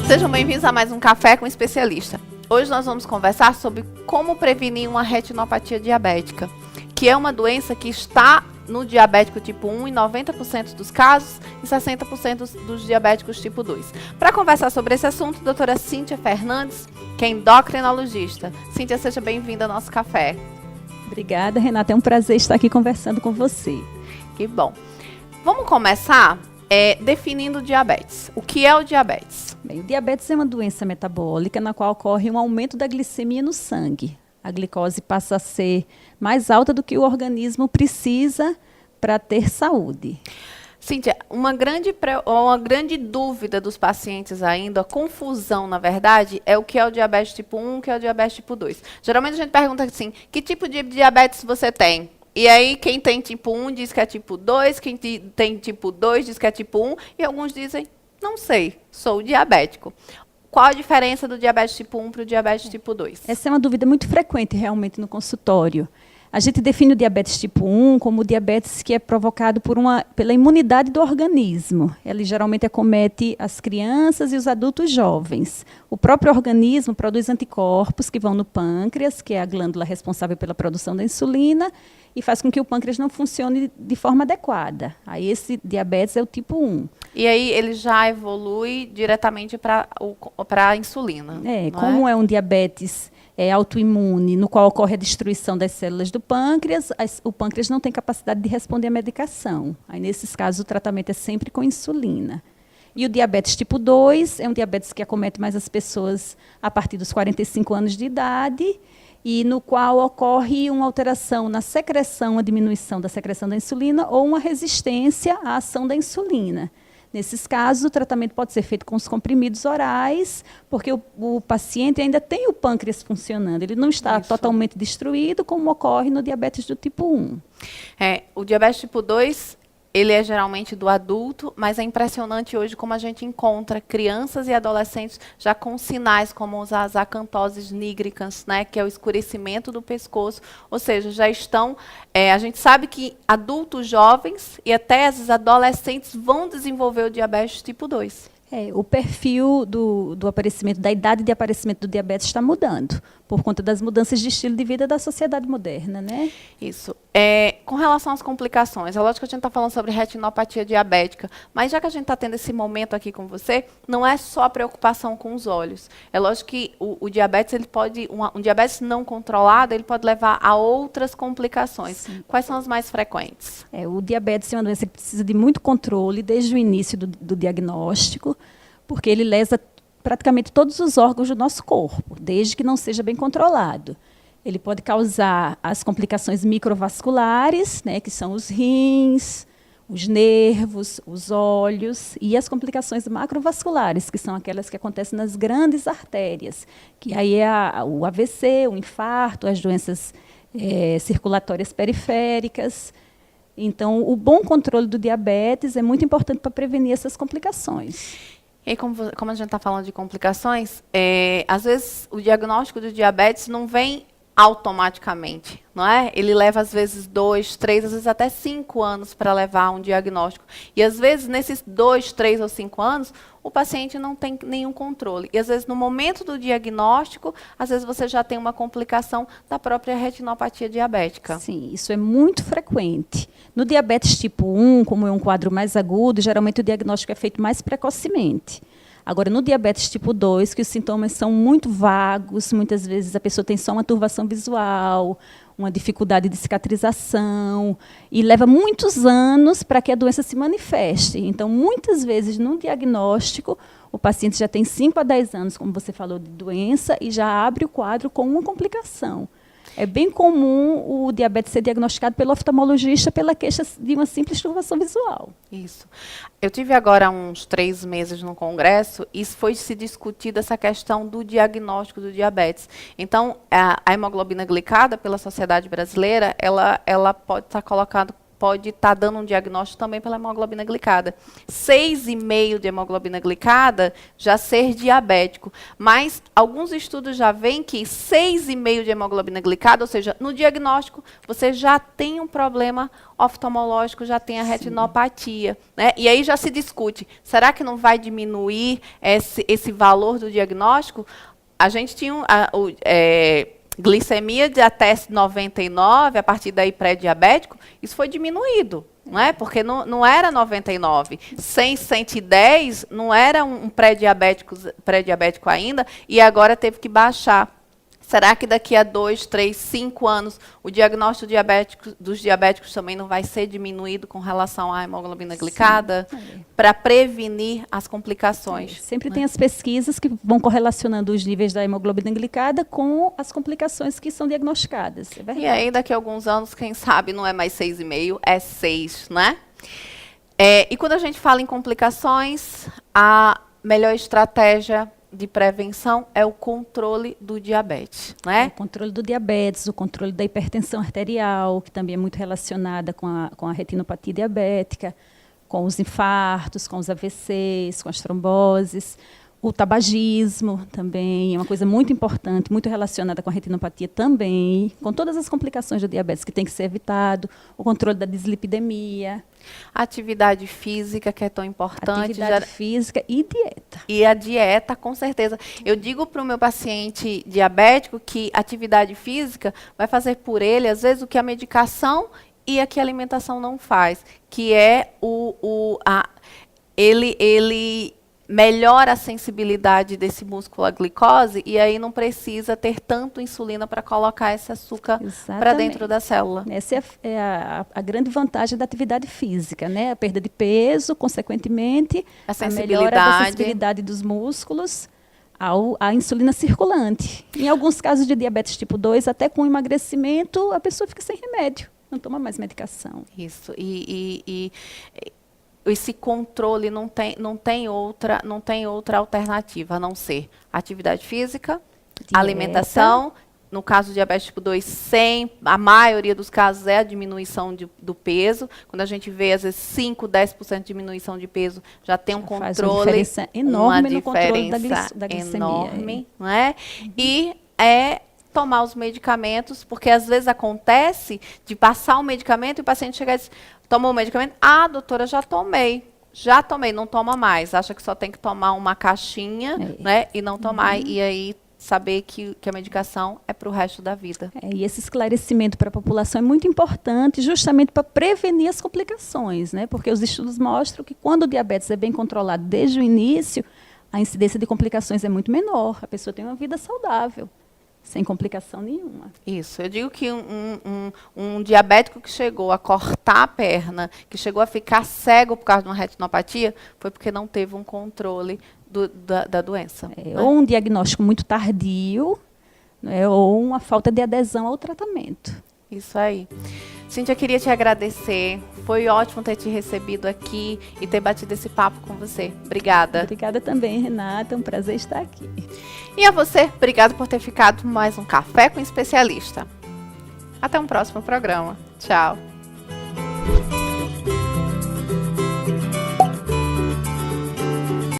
Sejam bem-vindos a mais um Café com Especialista. Hoje nós vamos conversar sobre como prevenir uma retinopatia diabética, que é uma doença que está no diabético tipo 1 em 90% dos casos e 60% dos diabéticos tipo 2. Para conversar sobre esse assunto, a doutora Cíntia Fernandes, que é endocrinologista. Cíntia, seja bem-vinda ao nosso café. Obrigada, Renata. É um prazer estar aqui conversando com você. Que bom. Vamos começar definindo o diabetes. O que é o diabetes? Bem, o diabetes é uma doença metabólica na qual ocorre um aumento da glicemia no sangue. A glicose passa a ser mais alta do que o organismo precisa para ter saúde. Cíntia, uma grande dúvida dos pacientes ainda, a confusão, na verdade, é o que é o diabetes tipo 1 e o que é o diabetes tipo 2. Geralmente a gente pergunta assim, que tipo de diabetes você tem? E aí quem tem tipo 1 diz que é tipo 2, quem tem tipo 2 diz que é tipo 1, e alguns dizem, não sei, sou diabético. Qual a diferença do diabetes tipo 1 para o diabetes tipo 2? Essa é uma dúvida muito frequente realmente no consultório. A gente define o diabetes tipo 1 como o diabetes que é provocado pela imunidade do organismo. Ele geralmente acomete as crianças e os adultos jovens. O próprio organismo produz anticorpos que vão no pâncreas, que é a glândula responsável pela produção da insulina, e faz com que o pâncreas não funcione de forma adequada. Aí esse diabetes é o tipo 1. E aí ele já evolui diretamente para a insulina. Como é um diabetes autoimune, no qual ocorre a destruição das células do pâncreas, o pâncreas não tem capacidade de responder à medicação. Aí, nesses casos, o tratamento é sempre com insulina. E o diabetes tipo 2 é um diabetes que acomete mais as pessoas a partir dos 45 anos de idade, e no qual ocorre uma alteração na secreção, a diminuição da secreção da insulina ou uma resistência à ação da insulina. Nesses casos, o tratamento pode ser feito com os comprimidos orais, porque o paciente ainda tem o pâncreas funcionando. Ele não está totalmente destruído, como ocorre no diabetes do tipo 1. O diabetes tipo 2, ele é geralmente do adulto, mas é impressionante hoje como a gente encontra crianças e adolescentes já com sinais como as acantoses nígricas, né, que é o escurecimento do pescoço, ou seja, já estão, a gente sabe que adultos jovens e até as adolescentes vão desenvolver o diabetes tipo 2. O perfil do aparecimento, da idade de aparecimento do diabetes está mudando, por conta das mudanças de estilo de vida da sociedade moderna, né? Isso. Com relação às complicações, é lógico que a gente está falando sobre retinopatia diabética, mas já que a gente está tendo esse momento aqui com você, não é só a preocupação com os olhos. É lógico que o diabetes, um diabetes não controlado, ele pode levar a outras complicações. Sim. Quais são as mais frequentes? O diabetes é uma doença que precisa de muito controle desde o início do diagnóstico, porque ele lesa praticamente todos os órgãos do nosso corpo, desde que não seja bem controlado. Ele pode causar as complicações microvasculares, né, que são os rins, os nervos, os olhos, e as complicações macrovasculares, que são aquelas que acontecem nas grandes artérias, que aí é o AVC, o infarto, as doenças circulatórias periféricas. Então, o bom controle do diabetes é muito importante para prevenir essas complicações. E como a gente está falando de complicações, às vezes o diagnóstico do diabetes não vem automaticamente, não é? Ele leva, às vezes, 2, 3, às vezes até 5 anos para levar um diagnóstico. E, às vezes, nesses 2, 3 ou 5 anos, o paciente não tem nenhum controle. E, às vezes, no momento do diagnóstico, às vezes você já tem uma complicação da própria retinopatia diabética. Sim, isso é muito frequente. No diabetes tipo 1, como é um quadro mais agudo, geralmente o diagnóstico é feito mais precocemente. Agora, no diabetes tipo 2, que os sintomas são muito vagos, muitas vezes a pessoa tem só uma turvação visual, uma dificuldade de cicatrização, e leva muitos anos para que a doença se manifeste. Então, muitas vezes, no diagnóstico, o paciente já tem 5 a 10 anos, como você falou, de doença, e já abre o quadro com uma complicação. É bem comum o diabetes ser diagnosticado pelo oftalmologista pela queixa de uma simples turvação visual. Isso. Eu tive agora uns 3 meses no congresso e foi se discutida essa questão do diagnóstico do diabetes. Então, a hemoglobina glicada pela Sociedade Brasileira, ela pode estar colocada pode estar dando um diagnóstico também pela hemoglobina glicada. 6,5 de hemoglobina glicada, já ser diabético. Mas alguns estudos já veem que 6,5 de hemoglobina glicada, ou seja, no diagnóstico, você já tem um problema oftalmológico, já tem a retinopatia. Né? E aí já se discute, será que não vai diminuir esse valor do diagnóstico? A gente tinha glicemia de até 99, a partir daí pré-diabético, isso foi diminuído, não é? Porque não era 99. 100, 110 não era um pré-diabético ainda, e agora teve que baixar. Será que daqui a 2, 3, 5 anos o diagnóstico dos diabéticos também não vai ser diminuído com relação à hemoglobina glicada? Para prevenir as complicações. Sempre tem as pesquisas que vão correlacionando os níveis da hemoglobina glicada com as complicações que são diagnosticadas. É verdade. E aí, daqui a alguns anos, quem sabe, não é mais 6,5, é 6, né? E quando a gente fala em complicações, a melhor estratégia de prevenção é o controle do diabetes, né? O controle do diabetes, o controle da hipertensão arterial, que também é muito relacionada com a retinopatia diabética, com os infartos, com os AVCs, com as tromboses. O tabagismo também é uma coisa muito importante, muito relacionada com a retinopatia também, com todas as complicações do diabetes que tem que ser evitado, o controle da dislipidemia. Atividade física, que é tão importante. Atividade física e dieta. E a dieta, com certeza. Eu digo para o meu paciente diabético que atividade física vai fazer por ele, às vezes, o que a medicação e a que a alimentação não faz, que é ele melhora a sensibilidade desse músculo à glicose e aí não precisa ter tanto insulina para colocar esse açúcar para dentro da célula. Essa é a grande vantagem da atividade física, né? A perda de peso, consequentemente, a melhora da sensibilidade dos músculos à insulina circulante. Em alguns casos de diabetes tipo 2, até com emagrecimento, a pessoa fica sem remédio, não toma mais medicação. Isso. Esse controle não tem outra alternativa, a não ser atividade física, dieta, alimentação. No caso do diabetes tipo 2, a maioria dos casos é a diminuição do peso. Quando a gente vê, às vezes, 5, 10% de diminuição de peso, já tem um controle. Faz uma diferença enorme no controle da glicemia. Enorme, não é? E tomar os medicamentos, porque às vezes acontece de passar o medicamento e o paciente chegar e diz, tomou o medicamento? Ah, doutora, já tomei, não toma mais. Acha que só tem que tomar uma caixinha, né, e não tomar. E aí saber que a medicação é para o resto da vida. E esse esclarecimento para a população é muito importante, justamente para prevenir as complicações, né? Porque os estudos mostram que quando o diabetes é bem controlado desde o início, a incidência de complicações é muito menor. A pessoa tem uma vida saudável, sem complicação nenhuma. Isso. Eu digo que um diabético que chegou a cortar a perna, que chegou a ficar cego por causa de uma retinopatia, foi porque não teve um controle da doença. Né? Ou um diagnóstico muito tardio, né, ou uma falta de adesão ao tratamento. Isso aí. Cíntia, eu queria te agradecer. Foi ótimo ter te recebido aqui e ter batido esse papo com você. Obrigada. Obrigada também, Renata. É um prazer estar aqui. E a você, obrigada por ter ficado mais um Café com Especialista. Até um próximo programa. Tchau.